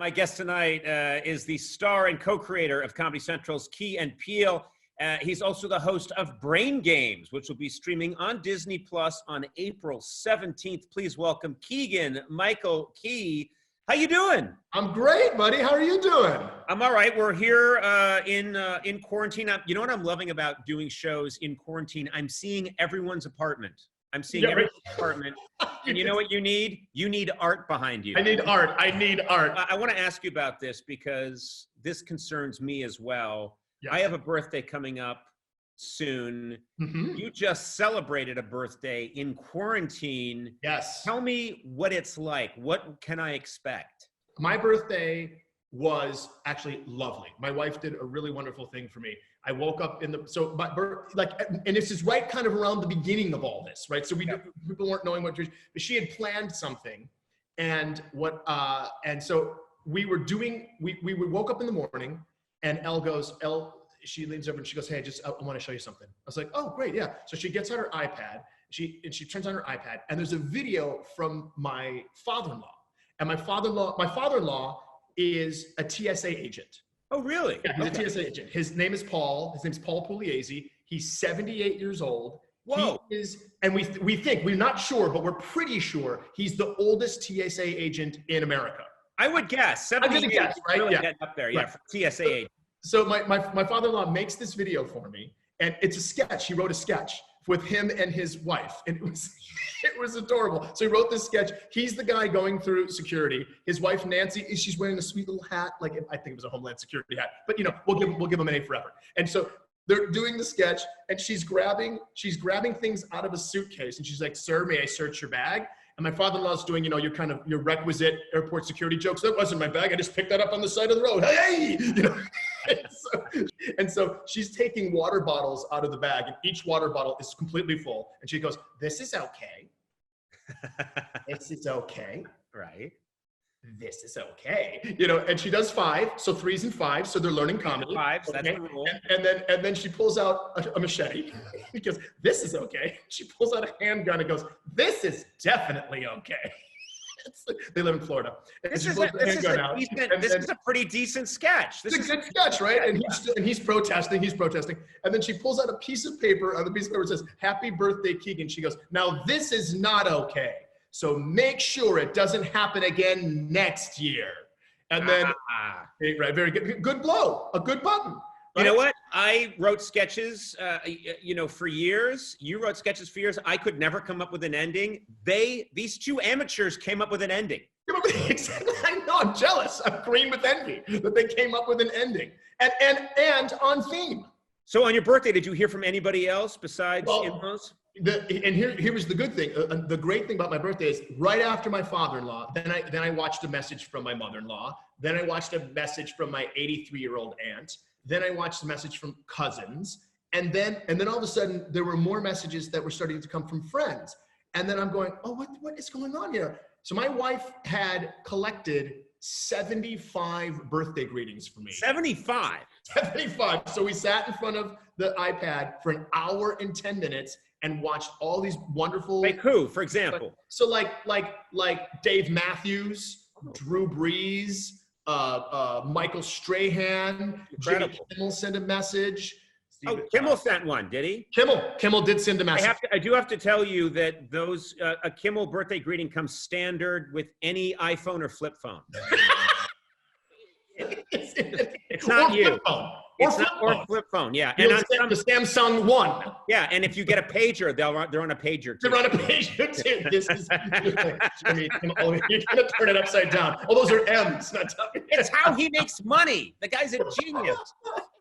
My guest tonight is the star and co-creator of Comedy Central's Key and Peele. He's also the host of Brain Games, which will be streaming on Disney Plus on April 17th. Please welcome Keegan-Michael Key. How you doing? I'm great, buddy. How are you doing? I'm all right. We're here in quarantine. You know what I'm loving about doing shows in quarantine? I'm seeing everyone's apartment. I'm seeing everyone's apartment. And you know what you need? You need art behind you. I need art. I want to ask you about this because this concerns me as well. Yes. I have a birthday coming up soon. Mm-hmm. You just celebrated a birthday in quarantine. Yes. Tell me what it's like. What can I expect? My birthday was actually lovely. My wife did a really wonderful thing for me. I woke up and this is right kind of around the beginning of all this, right? So people weren't knowing what to do, but she had planned something, and so we woke up in the morning, and she leans over and she goes, "Hey, I want to show you something." I was like, "Oh, great, yeah." So she gets out her iPad, she turns on her iPad, and there's a video from my father-in-law, and my father-in-law is a TSA agent. Oh, really? Yeah, he's a TSA agent. His name is Paul. His name's Paul Pugliese. He's 78 years old. Whoa. He is, and we're not sure, but we're pretty sure he's the oldest TSA agent in America. I would guess. 78. I'm gonna guess, right? Really yeah. Getting up there, yeah, for TSA agent. So my father-in-law makes this video for me, and it's a sketch. He wrote a sketch with him and his wife, and it was adorable. So he wrote this sketch. He's the guy going through security. His wife Nancy, she's wearing a sweet little hat, like I think it was a Homeland Security hat. But we'll give him an A forever. And so they're doing the sketch, and she's grabbing things out of a suitcase, and she's like, "Sir, may I search your bag?" And my father-in-law's doing, your requisite airport security jokes. "That wasn't my bag. I just picked that up on the side of the road. Hey!" And so she's taking water bottles out of the bag, and each water bottle is completely full. And she goes, "This is okay. This is okay. Right. This is okay." And she does 5, so 3s and 5s, so they're learning comedy. 5s, okay. That's the rule. And then she pulls out a machete. Because this is okay. She pulls out a handgun and goes, "This is definitely okay." They live in Florida. This is a pretty decent sketch. It's a good sketch, right? And he's protesting. And then she pulls out a piece of paper. On the piece of paper it says, "Happy birthday, Keegan." She goes, "Now this is not okay. So make sure it doesn't happen again next year." And then, right, very good. Good blow. A good button. Right? You know what? I wrote sketches, for years. You wrote sketches for years. I could never come up with an ending. These two amateurs came up with an ending. I know, I'm jealous. I'm green with envy that they came up with an ending and on theme. So on your birthday, did you hear from anybody else besides in-laws? And here was the good thing. The great thing about my birthday is right after my father-in-law, then I watched a message from my mother-in-law. Then I watched a message from my 83-year-old aunt. Then I watched a message from cousins. And then all of a sudden, there were more messages that were starting to come from friends. And then I'm going, "Oh, what is going on here?" So my wife had collected 75 birthday greetings for me. 75? 75. So we sat in front of the iPad for an hour and 10 minutes and watched all these wonderful. Like who, for example? So like Dave Matthews, Drew Brees, Michael Strahan, Jimmy Kimmel sent a message. Kimmel sent one, did he? Kimmel did send a message. I do have to tell you that those a Kimmel birthday greeting comes standard with any iPhone or flip phone. It's not you. Or flip phone, yeah. And the Samsung One. Yeah, and if you get a pager, they're on a pager too. They're on a pager too. This is Jimmy, you're gonna turn it upside down. Oh, those are M's, not W. It's how he makes money. The guy's a genius.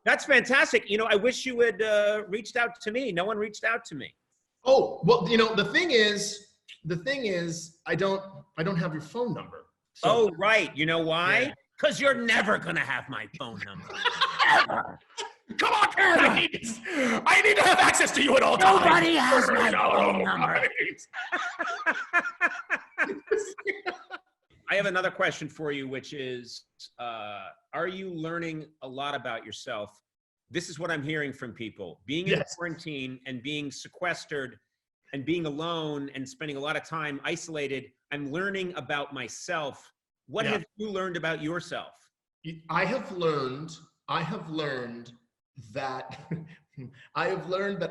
That's fantastic. I wish you had reached out to me. No one reached out to me. Oh, well, the thing is, I don't have your phone number. So. Oh, right. You know why? Because you're never gonna have my phone number. Ever. Come on, Karen. I need to have access to you at all times. Nobody has my phone number. I have another question for you, which is, are you learning a lot about yourself? This is what I'm hearing from people. Being in quarantine and being sequestered and being alone and spending a lot of time isolated, I'm learning about myself What have you learned about yourself? I have learned that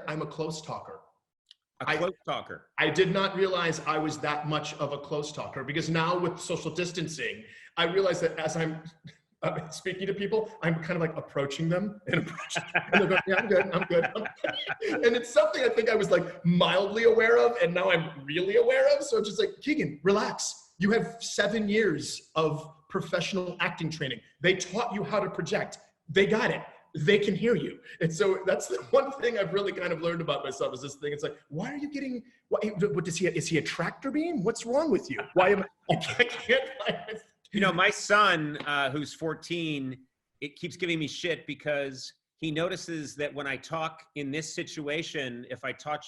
I'm a close talker. A close talker. I did not realize I was that much of a close talker, because now with social distancing, I realize that as I'm speaking to people, I'm kind of like approaching them and they're going, yeah, I'm good. And it's something I think I was like mildly aware of, and now I'm really aware of. So I'm just like, Keegan, relax. You have 7 years of professional acting training. They taught you how to project. They got it. They can hear you. And so that's the one thing I've really kind of learned about myself, is this thing. It's like, why are you getting, what is he a tractor beam? What's wrong with you? Why am I can't You know, my son, who's 14, it keeps giving me shit because he notices that when I talk in this situation, if I talk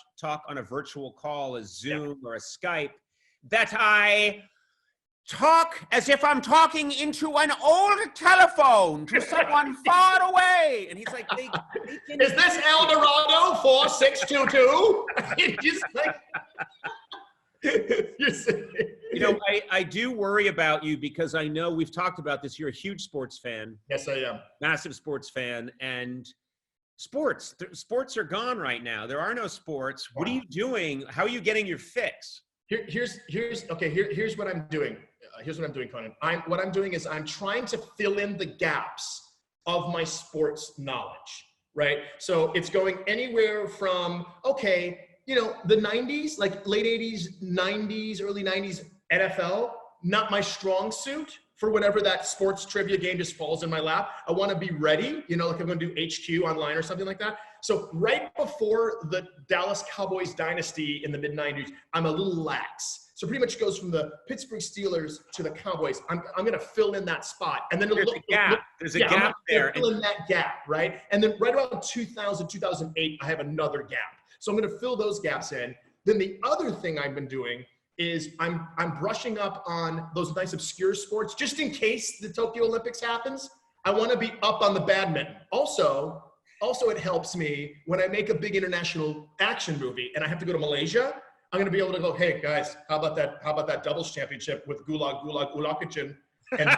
on a virtual call, a Zoom or a Skype, that I talk as if I'm talking into an old telephone to someone far away. And he's like, is this El Dorado 4622? Just like, you know, I do worry about you, because I know we've talked about this. You're a huge sports fan. Yes, I am. Massive sports fan. And sports are gone right now. There are no sports. Wow. What are you doing? How are you getting your fix? Here's what I'm doing. Here's what I'm doing, Conan. What I'm doing is I'm trying to fill in the gaps of my sports knowledge, right? So it's going anywhere from, okay, you know, the 90s, like late 80s, 90s, early 90s, NFL, not my strong suit for whatever that sports trivia game just falls in my lap. I want to be ready, you know, like I'm going to do HQ online or something like that. So right before the Dallas Cowboys dynasty in the mid 90s, I'm a little lax. So pretty much goes from the Pittsburgh Steelers to the Cowboys. I'm going to fill in that spot. And then there's a gap. There's a gap there. Fill in that gap, right? And then right around 2000, 2008, I have another gap. So I'm going to fill those gaps in. Then the other thing I've been doing is I'm brushing up on those nice obscure sports, just in case the Tokyo Olympics happens. I want to be up on the badminton. Also, it helps me when I make a big international action movie and I have to go to Malaysia. I'm going to be able to go, hey guys, how about that doubles championship with Gulagicin and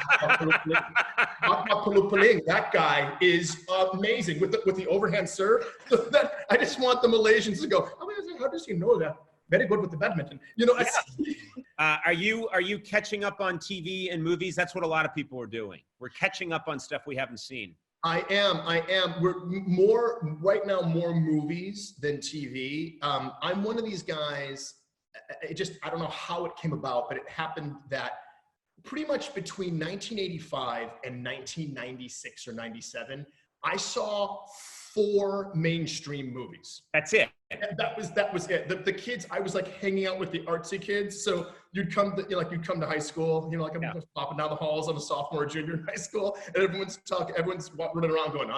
that guy is amazing with the overhand serve. So that I just want the Malaysians to go, how does he know that? Very good with the badminton. You know, are you catching up on TV and movies? That's what a lot of people are doing. We're catching up on stuff we haven't seen. I am. We're more right now, more movies than TV. I'm one of these guys. I don't know how it came about, but it happened that pretty much between 1985 and 1996 or 97, I saw 4 mainstream movies. That's it. That was it. The kids, I was like hanging out with the artsy kids. So you'd come to high school, you know, like I'm just popping down the halls. I'm a sophomore or junior in high school, and everyone's running around going,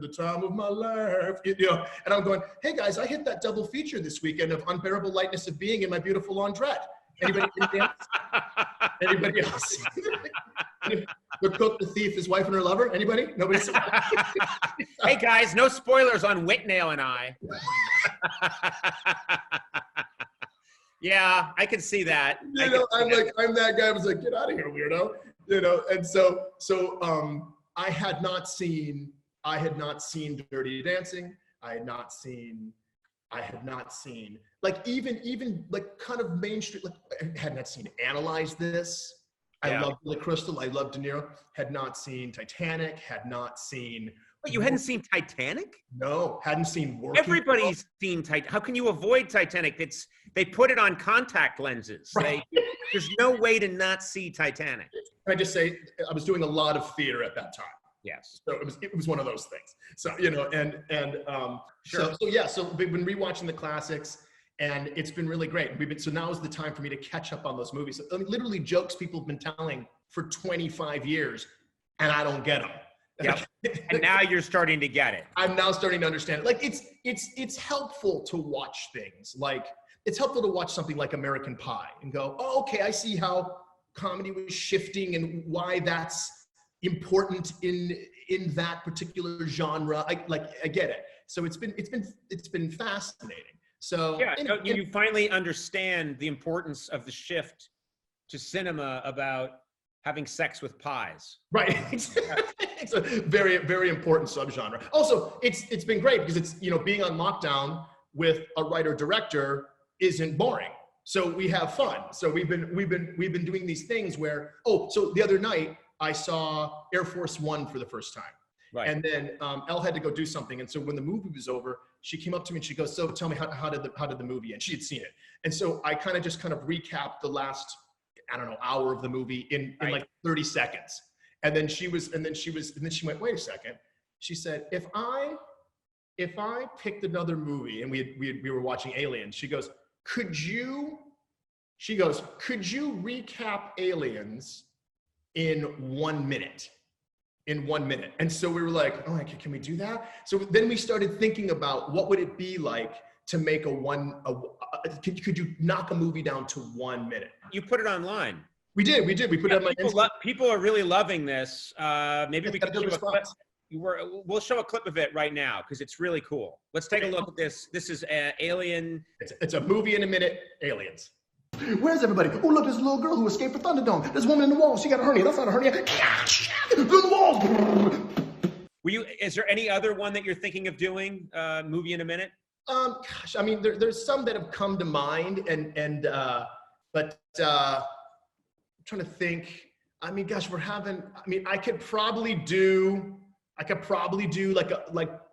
the time of my life, you know. And I'm going, hey guys, I hit that double feature this weekend of Unbearable Lightness of Being and My Beautiful Laundrette. Anybody else? Anybody else? The Cook, the Thief, His Wife and Her Lover? Anybody? Nobody? Hey guys, no spoilers on Whitnail and I. Yeah, I can see that. You know, I'm that guy. I was like, get out of here, weirdo. You know, and so I had not seen Dirty Dancing. I had not seen like even like kind of mainstream. Like I had not seen Analyze This. I love Billy Crystal. I love De Niro. Had not seen Titanic. Had not seen. Wait, you hadn't seen Titanic? No, hadn't seen Working. Everybody's seen Titanic. How can you avoid Titanic? They put it on contact lenses. Right. There's no way to not see Titanic. Can I just say, I was doing a lot of theater at that time. Yes. So it was one of those things. So, you know, sure. So we've been rewatching the classics. And it's been really great. So now is the time for me to catch up on those movies. I mean, literally jokes people have been telling for 25 years, and I don't get them. Yeah. And now you're starting to get it. I'm now starting to understand it. Like it's helpful to watch things. Like it's helpful to watch something like American Pie and go, oh, okay, I see how comedy was shifting and why that's important in that particular genre. I get it. So it's been fascinating. So yeah, you finally understand the importance of the shift to cinema about having sex with pies. Right. It's a very, very important subgenre. Also, it's been great because it's, you know, being on lockdown with a writer director isn't boring. So we have fun. So we've been doing these things where, so the other night I saw Air Force One for the first time. Right. And then Elle had to go do something. And so when the movie was over, she came up to me and she goes, so tell me how did the movie end? She had seen it. And so I kind of recapped the last, I don't know, hour of the movie in like 30 seconds. And then she went, wait a second. She said, if I picked another movie and we were watching Aliens, she goes, could you recap Aliens in 1 minute? In 1 minute. And so we were like, oh, can we do that? So then we started thinking about what would it be like to make could you knock a movie down to 1 minute? You put it online. We did. We put it on my Instagram. People are really loving this. Maybe we can show a clip. We'll show a clip of it right now because it's really cool. Let's take a look at this. This is Alien. It's a movie in a minute, Aliens. Where's everybody? Oh, look, there's a little girl who escaped the Thunderdome. There's a woman in the wall. She got a hernia. That's not a hernia. Through the walls. Is there any other one that you're thinking of doing? Movie in a minute? Gosh, I mean, there's some that have come to mind, but I'm trying to think. I mean, gosh, I could probably do like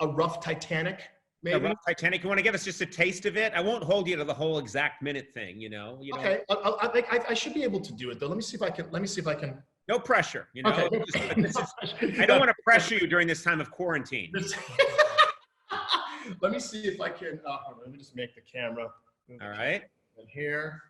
a rough Titanic. Maybe. A rough Titanic. You want to give us just a taste of it? I won't hold you to the whole exact minute thing. You know. Okay. I should be able to do it though. Let me see if I can. No pressure. You know. Okay. I don't want to pressure you during this time of quarantine. Let me see if I can. Let me just make the camera. All right. And here.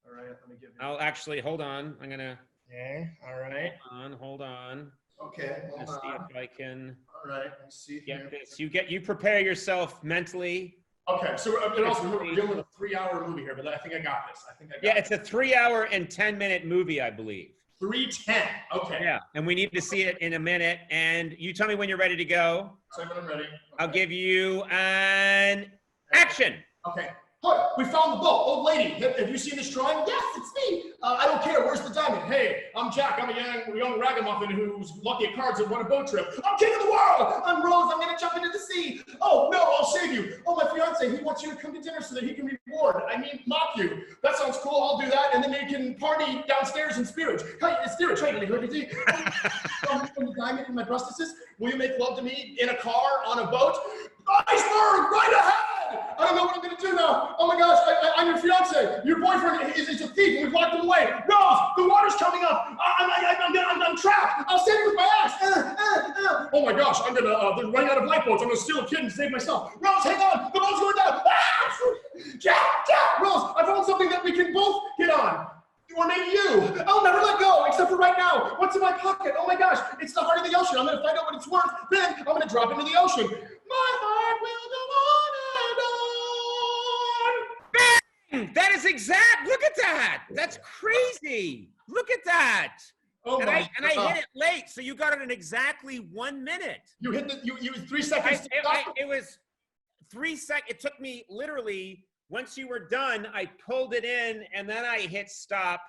All right. Let me give you. I'll actually hold on. I'm gonna. Okay. All right. Hold on. Okay. Let's see if I can. All right. Let's see. Get this. You prepare yourself mentally. Okay. So we're dealing with a 3-hour movie here, but I think I got this. It's a 3-hour and 10-minute movie, I believe. 3:10. Okay. Yeah, and we need to see it in a minute. And you tell me when you're ready to go. So when I'm ready. Okay. I'll give you an action. Okay. Hey, we found the boat. Old lady, have you seen this drawing? Yes, it's me. I don't care. Where's the diamond? Hey, I'm Jack. I'm a young ragamuffin who's lucky at cards and won a boat trip. I'm king of the world. I'm Rose. I'm going to jump into the sea. Oh, no, I'll save you. Oh, my fiance, he wants you to come to dinner so that he can mock you. That sounds cool. I'll do that. And then they can party downstairs in steerage. Hey, it's steerage. Hey, from the diamond in my brustices, will you make love to me in a car, on a boat? Iceberg, right ahead! I don't know what I'm going to do now. Oh my gosh, I'm your fiance. Your boyfriend is a thief and we've locked him away. Rose, the water's coming up. I'm trapped. I'll save you with my axe. Oh my gosh, they're running out of lifeboats. I'm going to steal a kid and save myself. Rose, hang on. The boat's going down. Jack, Rose, I found something that we can both get on. Or maybe you. I'll never let go, except for right now. What's in my pocket? Oh my gosh, it's the heart of the ocean. I'm going to find out what it's worth. Then I'm going to drop into the ocean. My heart will go on and on. Bang! That is exact. Look at that. That's crazy. Look at that. Oh I hit it late, so you got it in exactly 1 minute. You hit you 3 seconds. It was 3 seconds. It took me literally. Once you were done, I pulled it in and then I hit stop.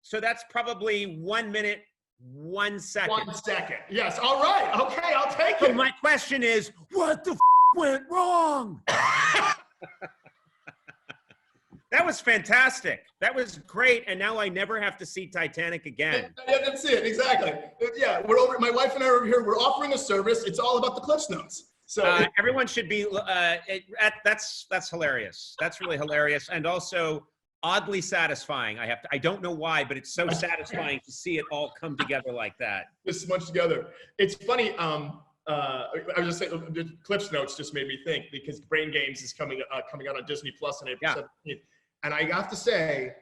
So that's probably 1 minute, 1 second. 1 second. Yes. All right. Okay. I'll take it. So my question is, what the went wrong? That was fantastic. That was great. And now I never have to see Titanic again. Yeah, that's it. Exactly. Yeah. We're over. My wife and I are over here. We're offering a service. It's all about the Cliff Notes. So everyone should be, that's hilarious. That's really hilarious. And also oddly satisfying. I don't know why, but it's so satisfying to see it all come together like that. This much together. It's funny. I was just saying, the Cliff Notes just made me think because Brain Games is coming out on Disney Plus on April 17th. And I have to say,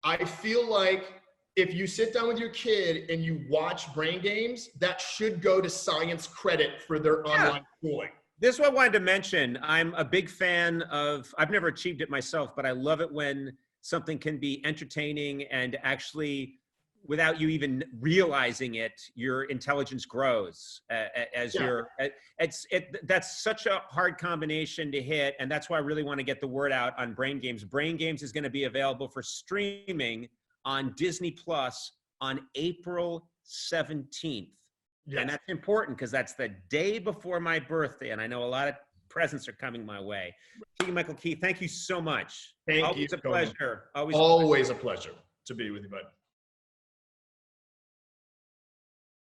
I feel like if you sit down with your kid and you watch Brain Games, that should go to science credit for their online schooling. This is what I wanted to mention. I'm a big fan of, I've never achieved it myself, but I love it when something can be entertaining and actually, without you even realizing it, your intelligence grows that's such a hard combination to hit. And that's why I really want to get the word out on Brain Games. Brain Games is going to be available for streaming on Disney Plus on April 17th. Yes. And that's important because that's the day before my birthday. And I know a lot of presents are coming my way. Keegan-Michael Key, thank you so much. Thank Always you. a pleasure. Always a pleasure to be with you, bud.